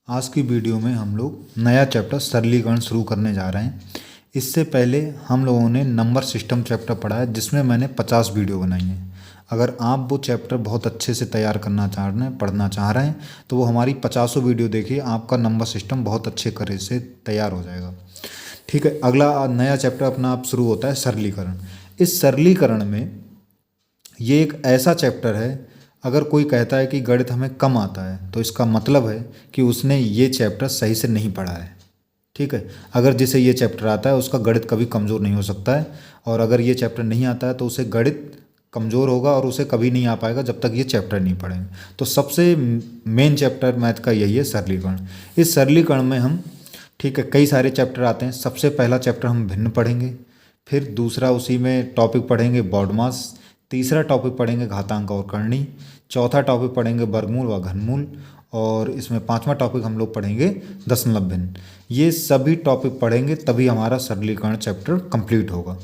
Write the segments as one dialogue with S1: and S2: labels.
S1: आज की वीडियो में हम लोग नया चैप्टर सरलीकरण शुरू करने जा रहे हैं। इससे पहले हम लोगों ने नंबर सिस्टम चैप्टर पढ़ा है जिसमें मैंने 50 वीडियो बनाई हैं। अगर आप वो चैप्टर बहुत अच्छे से तैयार करना चाह रहे हैं, पढ़ना चाह रहे हैं, तो वो हमारी 50 वीडियो देखिए, आपका नंबर सिस्टम बहुत अच्छे करे से तैयार हो जाएगा। ठीक है, अगला नया चैप्टर अपना आप शुरू होता है सरलीकरण। इस सरलीकरण में ये एक ऐसा चैप्टर है, अगर कोई कहता है कि गणित हमें कम आता है तो इसका मतलब है कि उसने ये चैप्टर सही से नहीं पढ़ा है। ठीक है, अगर जिसे ये चैप्टर आता है उसका गणित कभी कमज़ोर नहीं हो सकता है, और अगर ये चैप्टर नहीं आता है तो उसे गणित कमज़ोर होगा और उसे कभी नहीं आ पाएगा जब तक ये चैप्टर नहीं पढ़ेंगे। तो सबसे मेन चैप्टर मैथ का यही है, सरलीकरण। इस सरलीकरण में हम, ठीक है, कई सारे चैप्टर आते हैं। सबसे पहला चैप्टर हम भिन्न पढ़ेंगे, फिर दूसरा उसी में टॉपिक पढ़ेंगे बॉडमास, तीसरा टॉपिक पढ़ेंगे घातांक और करनी, चौथा टॉपिक पढ़ेंगे वर्गमूल व घनमूल, और इसमें पांचवा टॉपिक हम लोग पढ़ेंगे दशमलव भिन्न। ये सभी टॉपिक पढ़ेंगे तभी हमारा सरलीकरण चैप्टर कंप्लीट होगा।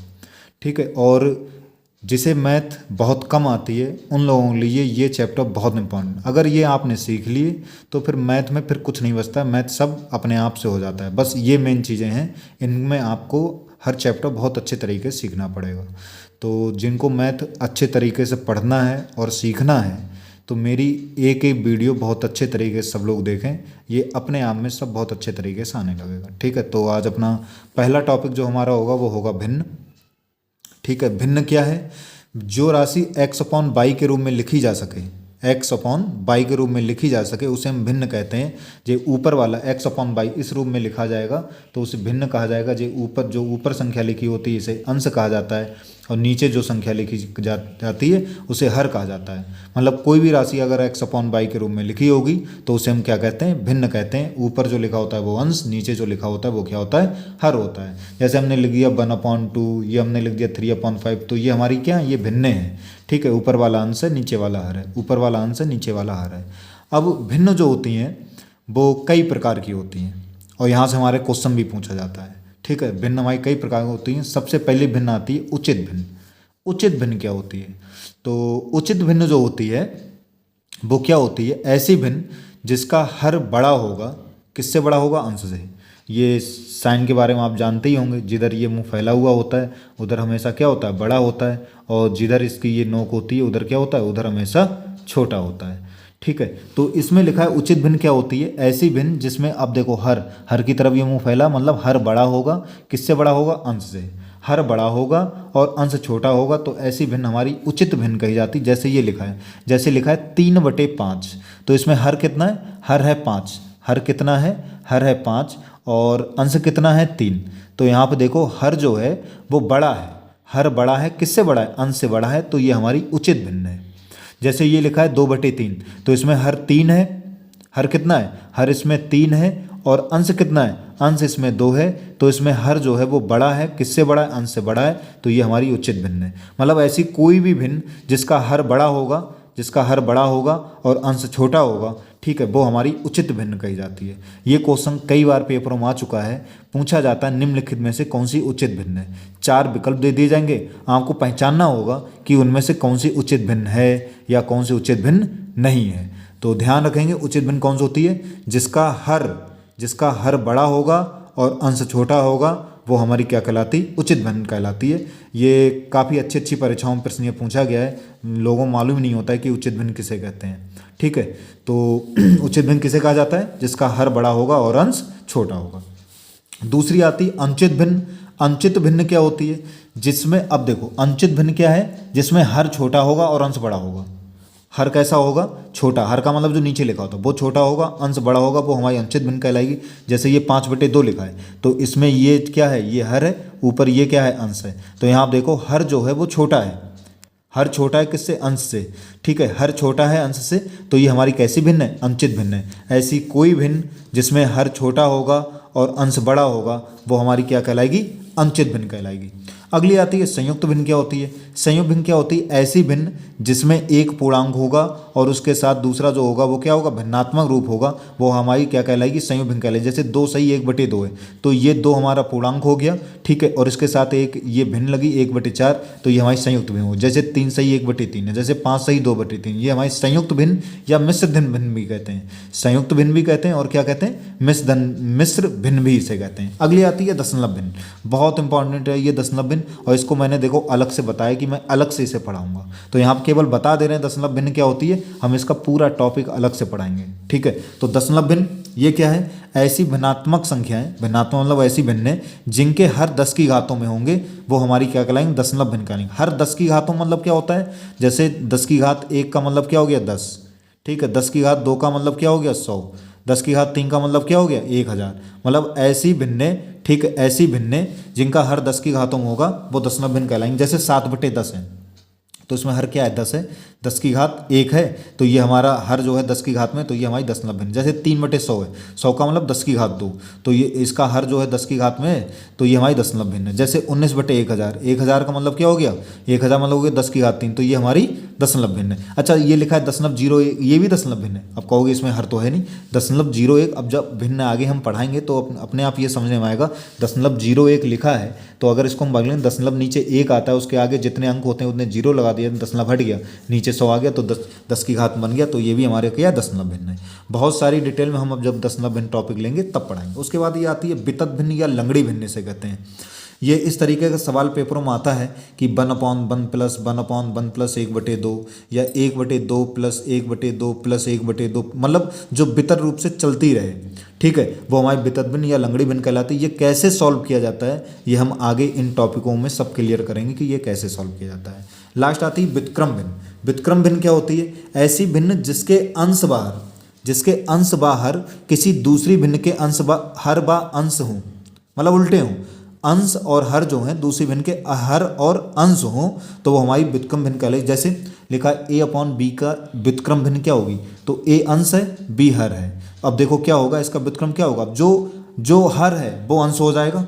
S1: ठीक है, और जिसे मैथ बहुत कम आती है उन लोगों के लिए ये चैप्टर बहुत इंपॉर्टेंट। अगर ये आपने सीख लिए तो फिर मैथ में फिर कुछ नहीं बचता, मैथ सब अपने आप से हो जाता है। बस ये मेन चीज़ें हैं, इनमें आपको हर चैप्टर बहुत अच्छे तरीके से सीखना पड़ेगा। तो जिनको मैथ अच्छे तरीके से पढ़ना है और सीखना है तो मेरी एक एक वीडियो बहुत अच्छे तरीके से सब लोग देखें, ये अपने आप में सब बहुत अच्छे तरीके से आने लगेगा। ठीक है, तो आज अपना पहला टॉपिक जो हमारा होगा वो होगा भिन्न। ठीक है, भिन्न क्या है? जो राशि x अपॉन बाई के रूप में लिखी जा सके, x अपॉन बाई के रूप में लिखी जा सके उसे हम भिन्न कहते हैं। जो ऊपर वाला x अपॉन बाई इस रूप में लिखा जाएगा तो उसे भिन्न कहा जाएगा। जो ऊपर संख्या लिखी होती है इसे अंश कहा जाता है, और नीचे जो संख्या लिखी जाती है उसे हर कहा जाता है। मतलब कोई भी राशि अगर x अपॉन बाई के रूप में लिखी होगी तो उसे हम क्या कहते हैं? भिन्न कहते हैं। ऊपर जो लिखा होता है वो अंश, नीचे जो लिखा होता है वो क्या होता है? हर होता है। जैसे हमने लिख दिया 1/2, ये हमने लिख दिया 3/5, तो ये हमारी क्या है? ये भिन्न है। ठीक है, ऊपर वाला अंश है, नीचे वाला हर है, ऊपर वाला अंश है, नीचे वाला हर है। अब भिन्न जो होती हैं वो कई प्रकार की होती हैं, और यहाँ से हमारे क्वेश्चन भी पूछा जाता है। ठीक है, भिन्न हमारी कई प्रकार की होती हैं। सबसे पहले भिन्न आती है उचित भिन्न। उचित भिन्न क्या होती है? तो उचित भिन्न जो होती है वो क्या होती है? ऐसी भिन्न जिसका हर बड़ा होगा। किससे बड़ा होगा? अंश से। ये साइन के बारे में आप जानते ही होंगे, जिधर ये मुंह फैला हुआ होता है उधर हमेशा क्या होता है? बड़ा होता है, और जिधर इसकी ये नोक होती है उधर क्या होता है? उधर हमेशा छोटा होता है। ठीक है, तो इसमें लिखा है उचित भिन्न क्या होती है? ऐसी भिन्न जिसमें, अब देखो, हर की तरफ ये मुंह फैला, मतलब हर बड़ा होगा। किससे बड़ा होगा? अंश से। हर बड़ा होगा और अंश छोटा होगा, तो ऐसी भिन्न हमारी उचित भिन्न कही जाती। जैसे ये लिखा है, जैसे लिखा है 3/5, तो इसमें हर कितना है? हर है 5। हर कितना है? हर है 5, और अंश कितना है? 3। तो यहाँ पे देखो हर जो है वो बड़ा है। हर बड़ा है, किससे बड़ा है? अंश से बड़ा है, तो ये हमारी उचित भिन्न है। जैसे ये लिखा है 2/3, तो इसमें हर 3 है। हर कितना है? हर इसमें 3 है, और अंश कितना है? अंश इसमें 2 है, तो इसमें हर जो है वो बड़ा है। किससे बड़ा है? अंश से बड़ा है, तो ये हमारी उचित भिन्न है। मतलब ऐसी कोई भी भिन्न जिसका हर बड़ा होगा, जिसका हर बड़ा होगा और अंश छोटा होगा, ठीक है, वो हमारी उचित भिन्न कही जाती है। ये क्वेश्चन कई बार पेपरों में आ चुका है। पूछा जाता है निम्नलिखित में से कौन सी उचित भिन्न है। 4 विकल्प दे दिए जाएंगे, आपको पहचानना होगा कि उनमें से कौन सी उचित भिन्न है या कौन सी उचित भिन्न नहीं है। तो ध्यान रखेंगे, उचित भिन्न कौन सी होती है? जिसका हर बड़ा होगा और अंश छोटा होगा, वो हमारी क्या कहलाती? उचित भिन्न कहलाती है। ये काफ़ी अच्छी परीक्षाओं में प्रश्न ये पूछा गया है। लोगों को मालूम नहीं होता है कि उचित भिन्न किसे कहते हैं। ठीक है, तो उचित भिन्न किसे कहा जाता है? जिसका हर बड़ा होगा और अंश छोटा होगा। दूसरी आती अनुचित भिन्न। अनुचित भिन्न क्या होती है? जिसमें, अब देखो, अनुचित भिन्न क्या है? जिसमें हर छोटा होगा और अंश बड़ा होगा। हर कैसा होगा? छोटा। हर का मतलब जो नीचे लिखा होता है वो छोटा होगा, अंश बड़ा होगा, वो हमारी अनुचित भिन्न कहलाएगी। जैसे ये 5/2 लिखा है, तो इसमें ये क्या है? ये हर है, ऊपर ये क्या है? अंश है। तो यहाँ आप देखो हर जो है वो छोटा है। हर छोटा है किससे? अंश से। ठीक है, हर छोटा है अंश से, तो ये हमारी कैसी भिन्न है? अनुचित भिन्न है। ऐसी कोई भिन्न जिसमें हर छोटा होगा और अंश बड़ा होगा, वो हमारी क्या कहलाएगी? अनुचित भिन्न कहलाएगी। अगली आती है संयुक्त भिन्न। क्या होती है संयुक्त भिन्न? क्या होती है ऐसी भिन्न जिसमें एक पूर्णांक होगा और उसके साथ दूसरा जो होगा वो क्या होगा, भिन्नात्मक रूप होगा, वो हमारी क्या कहलाएगी, संयुक्त भिन्न कहलाएगी। जैसे 2 सही 1/2 है तो ये 2 हमारा पूर्णांक हो गया, ठीक है, और इसके साथ एक ये भिन्न लगी 1/4, तो ये हमारी संयुक्त भिन्न हो। जैसे 3 सही 1/3 है, जैसे 5 सही 2/3, ये हमारी संयुक्त भिन्न या मिश्र भिन्न भी कहते हैं। संयुक्त भिन्न भी कहते हैं और क्या कहते हैं, मिश्र भिन्न भी इसे कहते हैं। अगली आती है दशमलव भिन्न। बहुत इंपॉर्टेंट है ये दशमलव भिन्न, और इसको मैंने देखो अलग से बताया कि मैं अलग से इसे पढ़ाऊंगा, तो यहाँ केवल बता दे रहे हैं दशमलव भिन्न क्या होती है, हम इसका पूरा टॉपिक अलग से पढ़ाएंगे, ठीक है। तो दशमलव भिन्न ये क्या है, ऐसी भिन्नात्मक संख्याएं, भिन्नात्मक मतलब ऐसी भिन्न जिनके हर 10 की घातों में होंगे वो हमारी क्या कहलाएंगे, दशमलव भिन्न कहलाएंगे। हर 10 की घातों मतलब क्या होता है, जैसे 10 की घात 1 का मतलब क्या हो गया 10, ठीक है, 10 की घात 2 का मतलब क्या हो गया 100, 10 की घात 3 का मतलब क्या हो गया 1000। मतलब ऐसी भिन्ने, ठीक है, ऐसी भिन्ने जिनका हर 10 की घातों में होगा वो दशमलव भिन्न कहलाएंगे। जैसे 7/10 है तो इसमें हर क्या है 10 है, 10 की घात 1 है तो ये हमारा हर जो है 10 की घात में, तो ये हमारी दशमलव भिन्न। जैसे 3/100 है, 100 का मतलब 10 की घात 2, तो ये इसका हर जो है 10 की घात में है तो ये हमारी दशमलव भिन्न है। जैसे 19/1000, 1000 का मतलब क्या हो गया 1000 मतलब हो गया 10 की घात 3, तो ये हमारी दशमलव भिन्न है। अच्छा ये लिखा है 0.01, ये भी दशमलव भिन्न है। अब कहोगे इसमें हर तो है नहीं, 0.01, अब जब भिन्न आगे हम पढ़ाएंगे तो अपने आप ये समझने में आएगा। 0.01 लिखा है तो अगर इसको हम भाग लें, दशमलव नीचे 1 आता है, उसके आगे जितने अंक होते हैं उतने 0 लगा दिया, दशमलव हट गया, नीचे 100 आ गया तो 10 की घात बन गया, तो ये भी हमारे क्या दशमलव भिन्न है। बहुत सारी डिटेल में हम अब जब दशमलव भिन्न टॉपिक लेंगे तब पढ़ाएंगे। उसके बाद ये आती है वितत भिन्न या लंगड़ी भिन्न से कहते हैं। ये इस तरीके का सवाल पेपरों में आता है कि 1/1 प्लस 1/1 प्लस 1/2 या 1/2 प्लस 1/2 प्लस 1/2, मतलब जो वितर रूप से चलती रहे, ठीक है, वो हमारी वितत भिन्न या लंगड़ी भिन्न कहलाती है। ये कैसे सॉल्व किया जाता है ये हम आगे इन टॉपिकों में सब क्लियर करेंगे कि ये कैसे सॉल्व किया जाता है। लास्ट आती है व्युत्क्रम भिन्न। व्युत्क्रम भिन्न क्या होती है, ऐसी भिन्न जिसके अंश बाहर किसी दूसरी भिन्न के हर बा अंश हों, मतलब उल्टे हों, अंश और हर जो हैं दूसरी भिन्न के हर और अंश हों तो वो हमारी व्युत्क्रम भिन्न कहलाएगी। जैसे लिखा है A/B का व्युत्क्रम भिन्न क्या होगी, तो A अंश है B हर है। अब देखो क्या होगा, इसका व्युत्क्रम क्या होगा, जो हर है वो अंश हो जाएगा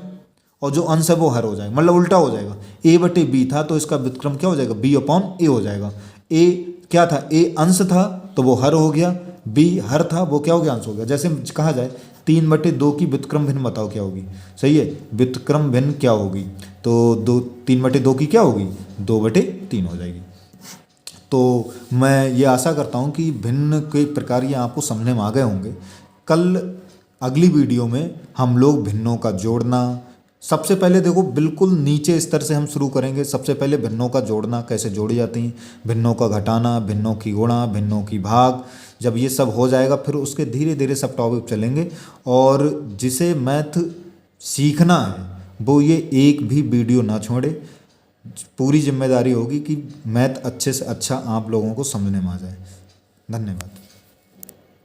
S1: और जो अंश है वो हर हो जाएगा, मतलब उल्टा हो जाएगा। A/B था तो इसका व्युत्क्रम क्या हो जाएगा, B/A हो जाएगा। A क्या था, A अंश था तो वो हर हो गया, B हर था वो क्या हो गया, अंश हो गया। जैसे कहा जाए 3/2 की व्युत्क्रम भिन्न बताओ क्या होगी, सही है, व्युत्क्रम भिन्न क्या होगी, तो 3/2 की क्या होगी 2/3 हो जाएगी। तो मैं ये आशा करता हूँ कि भिन्न के प्रकार ये आपको समझने में आ गए होंगे। कल अगली वीडियो में हम लोग भिन्नों का जोड़ना, सबसे पहले देखो बिल्कुल नीचे स्तर से हम शुरू करेंगे। सबसे पहले भिन्नों का जोड़ना कैसे जोड़ी जाती हैं, भिन्नों का घटाना, भिन्नों की गुणा, भिन्नों की भाग, जब ये सब हो जाएगा फिर उसके धीरे धीरे सब टॉपिक चलेंगे। और जिसे मैथ सीखना है वो ये एक भी वीडियो ना छोड़े, पूरी जिम्मेदारी होगी कि मैथ अच्छे से अच्छा आप लोगों को समझने में आ जाए। धन्यवाद।